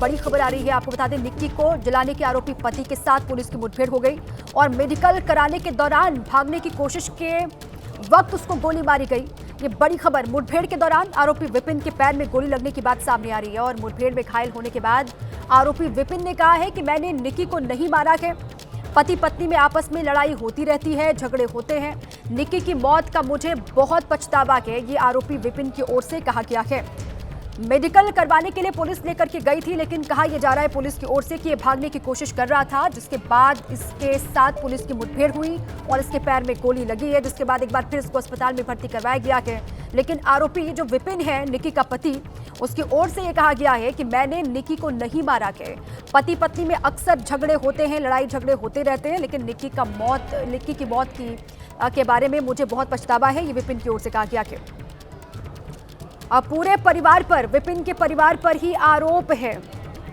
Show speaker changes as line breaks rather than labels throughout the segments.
बड़ी खबर आ रही है। आपको बता दें, निक्की को जलाने के आरोपी पति के साथ पुलिस की मुठभेड़ हो गई और मेडिकल कराने के दौरान भागने की कोशिश के वक्त उसको गोली मारी गई। ये बड़ी खबर। मुठभेड़ के दौरान आरोपी विपिन के पैर में गोली लगने की बात सामने आ रही है और मुठभेड़ में घायल होने के बाद आरोपी विपिन ने कहा है कि मैंने निक्की को नहीं मारा है। पति पत्नी में आपस में लड़ाई होती रहती है, झगड़े होते हैं। निक्की की मौत का मुझे बहुत पछतावा है, ये आरोपी विपिन की ओर से कहा गया है। मेडिकल करवाने के लिए पुलिस लेकर के गई थी, लेकिन कहा यह जा रहा है पुलिस की ओर से कि ये भागने की कोशिश कर रहा था, जिसके बाद इसके साथ पुलिस की मुठभेड़ हुई और इसके पैर में गोली लगी है, जिसके बाद एक बार फिर इसको अस्पताल में भर्ती करवाया गया है। लेकिन आरोपी जो विपिन है, निक्की का पति, उसकी ओर से ये कहा गया है कि मैंने निक्की को नहीं मारा है। पति पत्नी में अक्सर झगड़े होते हैं, लड़ाई झगड़े होते रहते हैं, लेकिन निक्की की मौत के बारे में मुझे बहुत पछतावा है, ये विपिन की ओर से कहा गया है। अब पूरे परिवार पर, विपिन के परिवार पर ही आरोप है।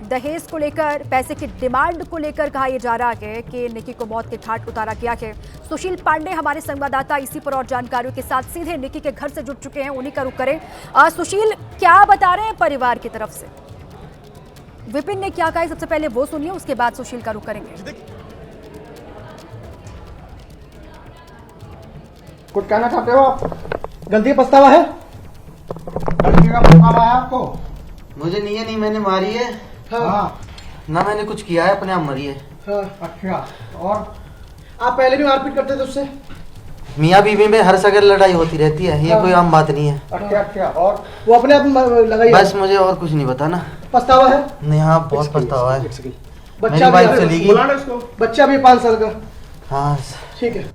दहेज को लेकर, पैसे की डिमांड को लेकर कहा यह जा रहा है कि निक्की को मौत के घाट उतारा गया है। सुशील पांडे हमारे संवाददाता इसी पर और जानकारियों के साथ सीधे निक्की के घर से जुड़ चुके हैं, उन्हीं का रुख करें। सुशील, क्या बता रहे हैं परिवार की तरफ से? विपिन ने क्या कहा, सबसे पहले वो सुनिए, उसके बाद सुशील का रुख करेंगे।
कुछ कहना चाहते हो आप? गलती पछतावा है? आपको?
मुझे नहीं मैंने मारी है।
हाँ।
ना मैंने कुछ किया है, अपने आप मरी है।
हाँ। अच्छा, और आप पहले भी मारपीट करते थे उससे?
मियाँ बीवी में हर सगर लड़ाई होती रहती है, ये कोई आम बात नहीं है।
अच्छा, और वो अपने आप लगाई?
बस मुझे और कुछ नहीं पता ना।
पछतावा है?
नहीं, हाँ बहुत पछतावा है।
बच्चा भी चली गई, बच्चा भी 5 साल का।
हाँ
ठीक है।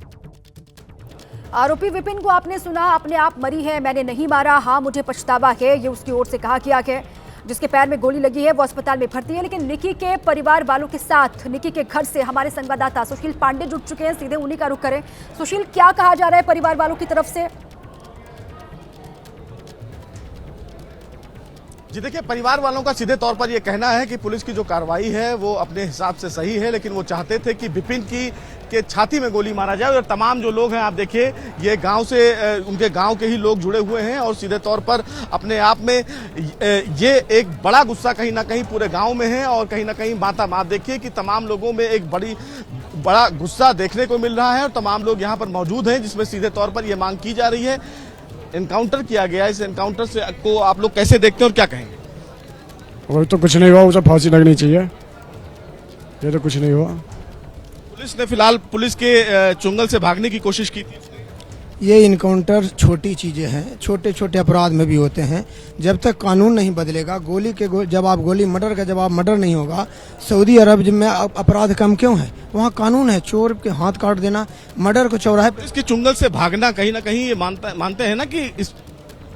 आरोपी विपिन को आपने सुना, अपने आप मरी है, मैंने नहीं मारा, हाँ मुझे पछतावा है, ये उसकी ओर से कहा गया है। जिसके पैर में गोली लगी है वो अस्पताल में भर्ती है। लेकिन निक्की के परिवार वालों के साथ, निक्की के घर से हमारे संवाददाता सुशील पांडे जुड़ चुके हैं, सीधे उन्हीं का रुख करें। सुशील, क्या कहा जा रहा है परिवार वालों की तरफ से?
जी देखिए, परिवार वालों का सीधे तौर पर यह कहना है कि पुलिस की जो कार्रवाई है वो अपने हिसाब से सही है, लेकिन वो चाहते थे कि विपिन के छाती में गोली मारा जाए। और तमाम जो लोग हैं, आप देखिए, ये गांव से, उनके गांव के ही लोग जुड़े हुए हैं और सीधे तौर पर अपने आप में ये एक बड़ा गुस्सा कहीं ना कहीं पूरे गांव में है। और कहीं ना कहीं आप देखिए कि तमाम लोगों में एक बड़ा गुस्सा देखने को मिल रहा है और तमाम लोग यहाँ पर मौजूद हैं, जिसमें सीधे तौर पर यह मांग की जा रही है। एनकाउंटर किया गया, इस एनकाउंटर से को आप लोग कैसे देखते हैं और क्या कहेंगे?
वो तो कुछ नहीं हुआ, उसे फांसी लगनी चाहिए, ये तो कुछ नहीं हुआ।
पुलिस ने फिलहाल पुलिस के चुंगल से भागने की कोशिश की थी।
ये इनकाउंटर छोटी चीजें हैं, छोटे छोटे अपराध में भी होते हैं। जब तक कानून नहीं बदलेगा, जब आप गोली मर्डर का जवाब मर्डर नहीं होगा। सऊदी अरब में अपराध कम क्यों है? वहाँ कानून है, चोर के हाथ काट देना, मर्डर को चौराहे।
इसके चुंगल से भागना कहीं ना कहीं ये मानते हैं ना कि इस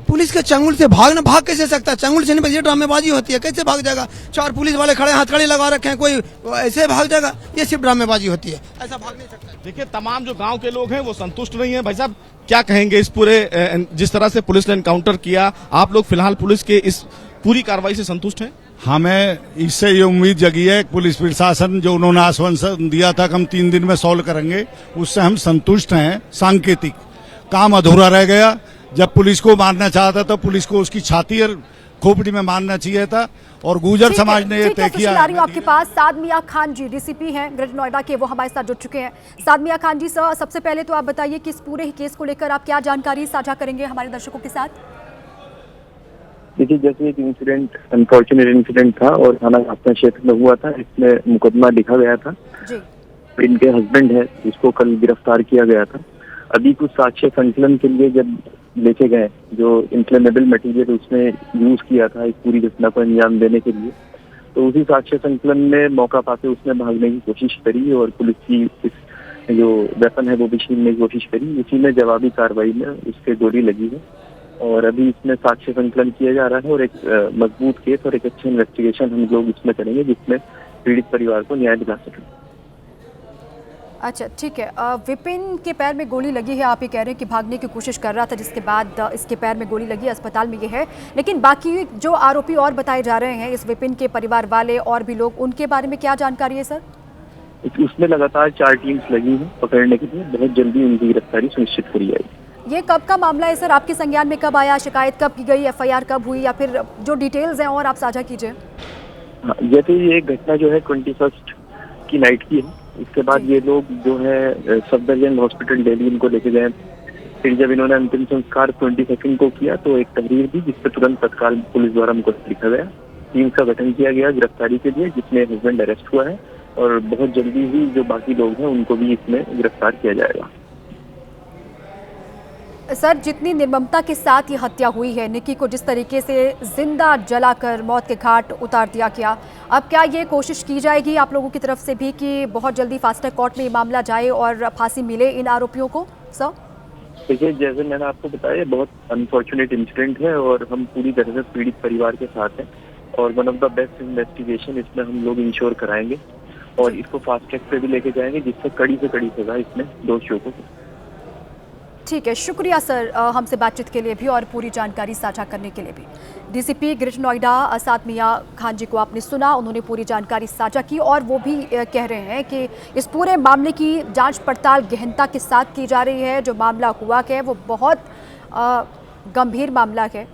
पुलिस के चंगुल से भाग कैसे सकता है? चंगुल से नहीं, ये ड्रामेबाजी होती है, कैसे भाग जाएगा? 4 पुलिस वाले खड़े, हथकड़ी लगा रखे हैं, कोई ऐसे भाग जाएगा? ये सिर्फ ड्रामेबाजी होती है, ऐसा भाग नहीं सकता।
देखिए, तमाम जो गांव के लोग हैं वो संतुष्ट नहीं है। भाई साहब, क्या कहेंगे इस पूरे, जिस तरह से पुलिस ने एनकाउंटर किया, आप लोग फिलहाल पुलिस के इस पूरी कार्रवाई से संतुष्ट हैं?
हमें इससे ये उम्मीद जगी है, पुलिस प्रशासन जो उन्होंने आश्वासन दिया था कि हम 3 दिन में सॉल्व करेंगे, उससे हम संतुष्ट हैं। सांकेतिक काम अधूरा रह गया। जब पुलिस को मारना चाहता था, पुलिस को उसकी छाती और खोपड़ी में मारना चाहिए था, और गुर्जर समाज ने ये तय किया।
आपके पास साद मियां खान जी, डीसीपी हैं ग्रेटर नोएडा के, वो हमारे साथ जुड़ चुके हैं। साद मियां खान जी सर, सबसे पहले तो आप बताइए कि इस पूरे केस को लेकर आप क्या जानकारी साझा करेंगे हमारे दर्शकों के साथ?
देखिए, जैसे एक इंसिडेंट, अनफॉर्चुनेट इंसिडेंट था और थाना घाटना क्षेत्र में हुआ था, इसमें मुकदमा लिखा गया था जी। इनके हस्बैंड है, जिसको कल गिरफ्तार किया गया था। अभी कुछ साक्ष्य संकलन के लिए जब लेके गए, जो इन्फ्लेमेबल मटेरियल उसने यूज किया था इस पूरी घटना को अंजाम देने के लिए, तो उसी साक्ष्य संकलन में मौका पाते उसने भागने की कोशिश करी और पुलिस की इस जो वेपन है वो भी छीनने की कोशिश करी। उसी में जवाबी कार्रवाई में उसके गोली लगी है और अभी इसमें साक्ष्य संकलन किया जा रहा है और एक मजबूत केस और एक अच्छी इन्वेस्टिगेशन हम लोग इसमें करेंगे, जिसमें पीड़ित परिवार को न्याय दिला सकें।
अच्छा, ठीक है। विपिन के पैर में गोली लगी है, आप ये कह रहे हैं कि भागने की कोशिश कर रहा था, जिसके बाद इसके पैर में गोली लगी, अस्पताल में ये है। लेकिन बाकी जो आरोपी और बताए जा रहे हैं, इस विपिन के परिवार वाले और भी लोग, उनके बारे में क्या जानकारी है सर?
उसमें लगातार 4 टीम्स लगी हैं पकड़ने के लिए, बहुत जल्दी उनकी गिरफ्तारी सुनिश्चित करी जाएगी।
ये कब का मामला है सर? आपके संज्ञान में कब आया? शिकायत कब की गई? FIR कब हुई? या फिर जो डिटेल्स हैं और आप साझा कीजिए।
हाँ, जैसे ये घटना जो है 21 की नाइट की है। इसके बाद ये लोग जो है सफदरजंग हॉस्पिटल दिल्ली इनको लेके गए। फिर जब इन्होंने अंतिम संस्कार 22 को किया तो एक तहरीर दी जिसपे तुरंत तत्काल पुलिस द्वारा मुकदमा लिखा गया। टीम का गठन किया गया गिरफ्तारी के लिए, जिसमें हस्बैंड अरेस्ट हुआ है और बहुत जल्दी ही जो बाकी लोग हैं उनको भी इसमें गिरफ्तार किया जाएगा।
सर, जितनी निर्ममता के साथ ये हत्या हुई है, निक्की को जिस तरीके से जिंदा जलाकर मौत के घाट उतार दिया गया, अब क्या ये कोशिश की जाएगी आप लोगों की तरफ से भी कि बहुत जल्दी फास्ट ट्रैक कोर्ट में ये मामला जाए और फांसी मिले इन आरोपियों को? सर
देखिए, जैसे मैंने आपको बताया, बहुत अनफॉर्चुनेट इंसिडेंट है और हम पूरी तरह से पीड़ित परिवार के साथ हैं और one of the best investigation इसमें हम लोग इंश्योर कराएंगे और इसको फास्ट ट्रैक पे भी लेके जाएंगे, जिससे कड़ी से कड़ी सजा इसमें दोषियों को।
ठीक है, शुक्रिया सर हमसे बातचीत के लिए भी और पूरी जानकारी साझा करने के लिए भी। डीसीपी ग्रेटर नोएडा असाद मियां खान जी को आपने सुना, उन्होंने पूरी जानकारी साझा की और वो भी कह रहे हैं कि इस पूरे मामले की जांच पड़ताल गहनता के साथ की जा रही है। जो मामला हुआ है वो बहुत गंभीर मामला है।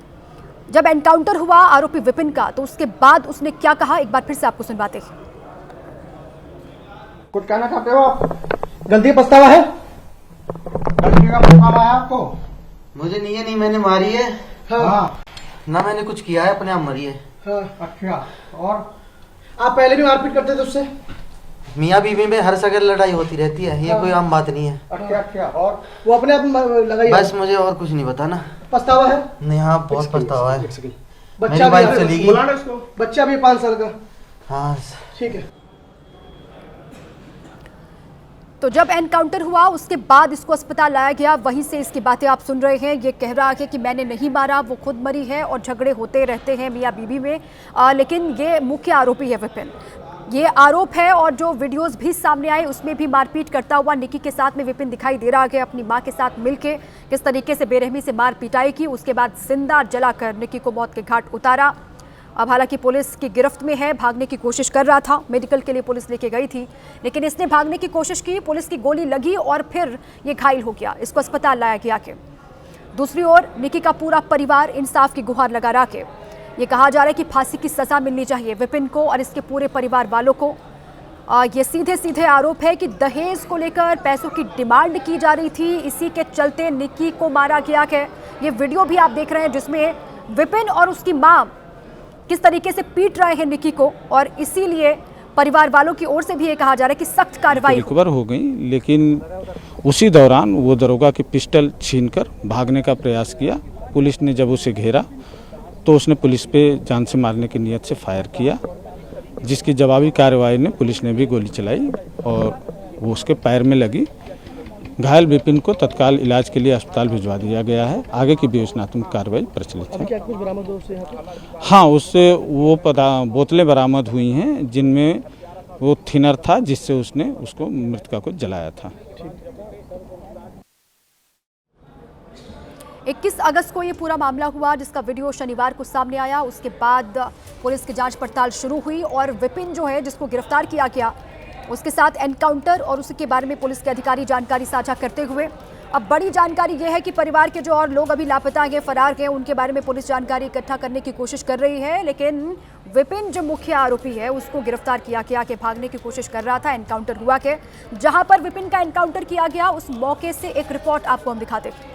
जब एनकाउंटर हुआ आरोपी विपिन का तो उसके बाद उसने क्या कहा, एक बार फिर से आपको सुनवाते हैं।
कुछ कहना चाहते हो आप? गलती पछतावा है? गलती का पछतावा है आपको?
मुझे नहीं मैंने मारी है।
हाँ।
ना मैंने कुछ किया है, अपने आप मरी है।
हाँ, अच्छा। और आप पहले भी मारपीट करते थे उससे?
मियाँ बीवी में हर जगह लड़ाई होती रहती है, ये कोई आम बात नहीं है।
अच्छा। और वो अपने आप लगाई?
बस मुझे और कुछ नहीं पता ना।
पछतावा है?
नहीं, हाँ बहुत पछतावा है।
बच्चा
बाइक चली गई।
बच्चा भी 5 साल का?
हाँ
ठीक है।
तो जब एनकाउंटर हुआ उसके बाद इसको अस्पताल लाया गया, वहीं से इसकी बातें आप सुन रहे हैं। ये कह रहा है कि मैंने नहीं मारा, वो खुद मरी है और झगड़े होते रहते हैं मियाँ बीवी में। लेकिन ये मुख्य आरोपी है विपिन, ये आरोप है। और जो वीडियोस भी सामने आए उसमें भी मारपीट करता हुआ निक्की के साथ में विपिन दिखाई दे रहा है। अपनी मां के साथ मिलकर किस तरीके से बेरहमी से मार पिटाई की, उसके बाद जिंदा जलाकर निक्की को मौत के घाट उतारा। अब हालांकि पुलिस की गिरफ्त में है, भागने की कोशिश कर रहा था, मेडिकल के लिए पुलिस लेके गई थी, लेकिन इसने भागने की कोशिश की, पुलिस की गोली लगी और फिर ये घायल हो गया। इसको अस्पताल लाया गया के दूसरी ओर निक्की का पूरा परिवार इंसाफ की गुहार लगा रहा के ये कहा जा रहा है कि फांसी की सजा मिलनी चाहिए विपिन को और इसके पूरे परिवार वालों को। ये सीधे सीधे आरोप है कि दहेज को लेकर पैसों की डिमांड की जा रही थी, इसी के चलते निक्की को मारा गया है। ये वीडियो भी आप देख रहे हैं जिसमें विपिन और उसकी मां किस तरीके से पीट रहे हैं निक्की को और इसीलिए परिवार वालों की ओर से भी ये कहा जा रहा है कि सख्त कार्रवाई
रिकवर हो गई। लेकिन उसी दौरान वो दरोगा की पिस्टल छीनकर भागने का प्रयास किया। पुलिस ने जब उसे घेरा तो उसने पुलिस पे जान से मारने की नीयत से फायर किया, जिसकी जवाबी कार्रवाई ने पुलिस ने भी गोली चलाई और वो उसके पैर में लगी। घायल विपिन को तत्काल इलाज के लिए अस्पताल भिजवा दिया गया है। आगे की विवेचनात्मक कार्रवाई प्रचलित है।
क्या कुछ बरामद हुआ उससे यहाँ पे?
हाँ, उससे वो बोतलें बरामद हुई हैं जिनमें वो थिनर था जिससे उसने उसको मृतका को जलाया था।
21 अगस्त को ये पूरा मामला हुआ जिसका वीडियो शनिवार को सामने आया। उसके बाद पुलिस की जांच पड़ताल शुरू हुई और विपिन जो है जिसको गिरफ्तार किया गया उसके साथ एनकाउंटर और उसके बारे में पुलिस के अधिकारी जानकारी साझा करते हुए अब बड़ी जानकारी यह है कि परिवार के जो और लोग अभी लापता हैं, फरार हैं, उनके बारे में पुलिस जानकारी इकट्ठा करने की कोशिश कर रही है। लेकिन विपिन जो मुख्य आरोपी है उसको गिरफ्तार किया गया कि भागने की कोशिश कर रहा था। एनकाउंटर हुआ कि जहां पर विपिन का एनकाउंटर किया गया उस मौके से एक रिपोर्ट आपको हम दिखाते हैं।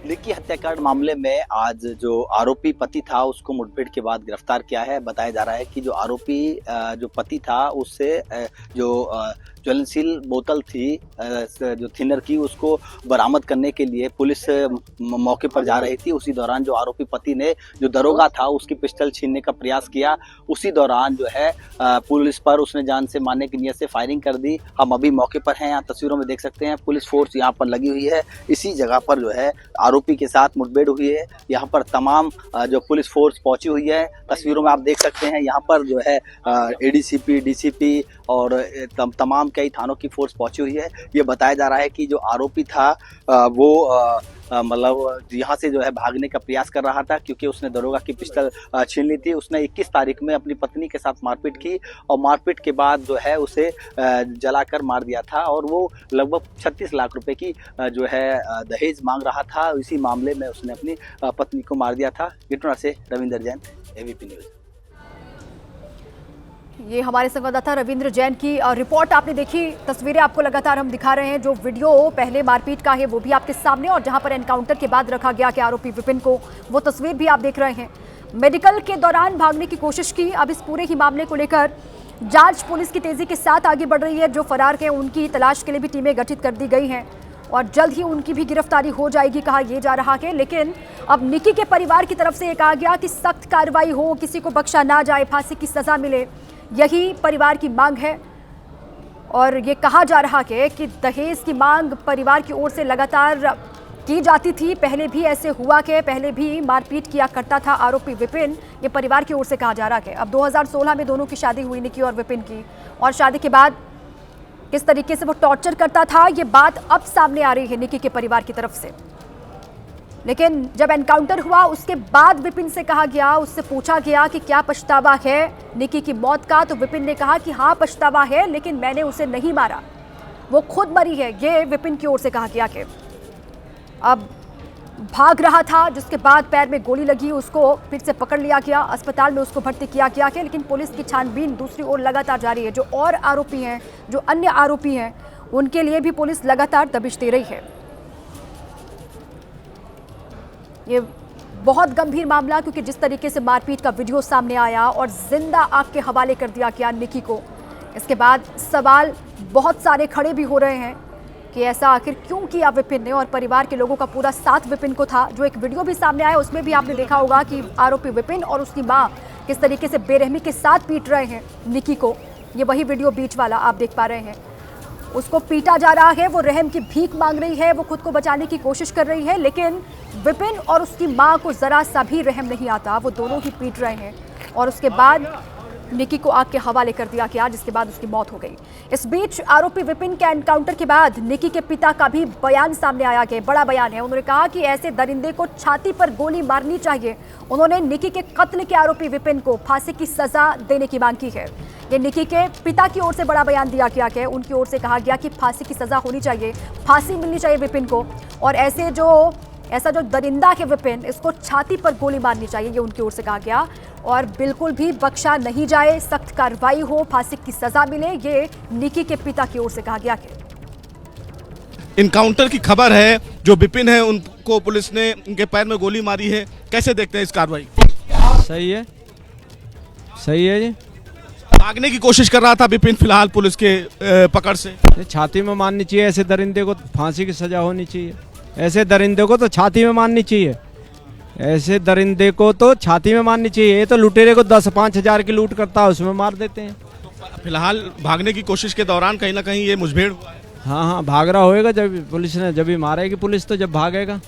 निक्की हत्याकांड मामले में आज जो आरोपी पति था उसको मुठभेड़ के बाद गिरफ्तार किया है। बताया जा रहा है कि जो आरोपी जो पति था उससे जो ज्वलनशील बोतल थी जो थिनर की उसको बरामद करने के लिए पुलिस मौके पर जा रही थी। उसी दौरान जो आरोपी पति ने जो दरोगा था उसकी पिस्टल छीनने का प्रयास किया। उसी दौरान जो है पुलिस पर उसने जान से मारने की नीयत से फायरिंग कर दी। हम अभी मौके पर हैं, यहाँ तस्वीरों में देख सकते हैं पुलिस फोर्स यहाँ पर लगी हुई है। इसी जगह पर जो है आरोपी के साथ मुठभेड़ हुई है। यहाँ पर तमाम जो पुलिस फोर्स पहुंची हुई है। तस्वीरों में आप देख सकते हैं यहाँ पर जो है एडीसीपी, डीसीपी और तमाम कई थानों की फोर्स पहुंची हुई है। ये बताया जा रहा है कि जो आरोपी था वो मतलब यहाँ से जो है भागने का प्रयास कर रहा था क्योंकि उसने दरोगा की पिस्टल छीन ली थी। उसने 21 तारीख में अपनी पत्नी के साथ मारपीट की और मारपीट के बाद जो है उसे जलाकर मार दिया था और वो लगभग 36 लाख रुपए की जो है दहेज मांग रहा था। इसी मामले में उसने अपनी पत्नी को मार दिया था। गिटोना से रविंदर जैन, एबीपी न्यूज।
ये हमारे संवाददाता रविंद्र जैन की रिपोर्ट आपने देखी। तस्वीरें आपको लगातार हम दिखा रहे हैं। जो वीडियो पहले मारपीट का है वो भी आपके सामने, और जहां पर एनकाउंटर के बाद रखा गया कि आरोपी विपिन को, वो तस्वीर भी आप देख रहे हैं। मेडिकल के दौरान भागने की कोशिश की। अब इस पूरे ही मामले को लेकर जांच पुलिस की तेजी के साथ आगे बढ़ रही है। जो फरार हैं उनकी तलाश के लिए भी टीमें गठित कर दी गई हैं और जल्द ही उनकी भी गिरफ्तारी हो जाएगी, कहा यह जा रहा है। लेकिन अब निकी के परिवार की तरफ से ये कहा गया कि सख्त कार्रवाई हो, किसी को बख्शा ना जाए, फांसी की सजा मिले, यही परिवार की मांग है। और ये कहा जा रहा है कि दहेज की मांग परिवार की ओर से लगातार की जाती थी। पहले भी ऐसे हुआ कि पहले भी मारपीट किया करता था आरोपी विपिन, ये परिवार की ओर से कहा जा रहा है। अब 2016 में दोनों की शादी हुई, निकी और विपिन की, और शादी के बाद किस तरीके से वो टॉर्चर करता था, ये बात अब सामने आ रही है निकी के परिवार की तरफ से। लेकिन जब एनकाउंटर हुआ उसके बाद विपिन से कहा गया, उससे पूछा गया कि क्या पछतावा है निकी की मौत का, तो विपिन ने कहा कि हाँ पछतावा है, लेकिन मैंने उसे नहीं मारा, वो खुद मरी है। ये विपिन की ओर से कहा गया कि अब भाग रहा था, जिसके बाद पैर में गोली लगी, उसको फिर से पकड़ लिया गया, अस्पताल में उसको भर्ती किया गया है। लेकिन पुलिस की छानबीन दूसरी ओर लगातार जारी है। जो और आरोपी हैं, जो अन्य आरोपी हैं, उनके लिए भी पुलिस लगातार दबिश दे रही है। ये बहुत गंभीर मामला, क्योंकि जिस तरीके से मारपीट का वीडियो सामने आया और जिंदा आग के हवाले कर दिया गया निकी को, इसके बाद सवाल बहुत सारे खड़े भी हो रहे हैं कि ऐसा आखिर क्यों किया विपिन ने। और परिवार के लोगों का पूरा साथ विपिन को था। जो एक वीडियो भी सामने आया उसमें भी आपने देखा होगा कि आरोपी विपिन और उसकी मां किस तरीके से बेरहमी के साथ पीट रहे हैं निकी को। ये वही वीडियो बीच वाला आप देख पा रहे हैं। उसको पीटा जा रहा है, वो रहम की भीख मांग रही है, वो खुद को बचाने की कोशिश कर रही है, लेकिन विपिन और उसकी मां को जरा सा भी रहम नहीं आता। वो दोनों ही पीट रहे हैं और उसके बाद निकी को आग के हवाले कर दिया गया, जिसके बाद उसकी मौत हो गई। इस बीच आरोपी विपिन के एनकाउंटर के बाद निकी के पिता का भी बयान सामने आया है। बड़ा बयान है। उन्होंने कहा कि ऐसे दरिंदे को छाती पर गोली मारनी चाहिए। उन्होंने निकी के कत्ल के आरोपी विपिन को फांसी की सजा देने की मांग की है। ये निकी के पिता की ओर से बड़ा बयान दिया गया है। उनकी ओर से कहा गया कि फांसी की सजा होनी चाहिए, फांसी मिलनी चाहिए विपिन को, और ऐसा जो दरिंदा है विपिन, इसको छाती पर गोली मारनी चाहिए, ये उनकी ओर से कहा गया। और बिल्कुल भी बख्शा नहीं जाए, सख्त कार्रवाई हो, फांसी की सजा मिले, ये निकी के पिता की ओर से कहा गया है।
इनकाउंटर की खबर है, जो विपिन है उनको पुलिस ने उनके पैर में गोली मारी है। कैसे देखते हैं इस कार्रवाई?
सही है, सही है जी।
भागने की कोशिश कर रहा था विपिन, फिलहाल पुलिस के पकड़ से।
छाती में मारनी चाहिए, ऐसे दरिंदे को फांसी की सजा होनी चाहिए। ऐसे दरिंदे को तो छाती में मारनी चाहिए, ऐसे दरिंदे को तो छाती में मारनी चाहिए। ये तो लुटेरे को 10-5 हजार की लूट करता है, उसमें मार देते हैं।
तो फिलहाल भागने की कोशिश के दौरान कहीं ना कहीं ये मुठभेड़ हुआ है।
हाँ, भाग रहा होएगा, जब पुलिस ने जब भी मारेगी पुलिस, तो जब भागेगा।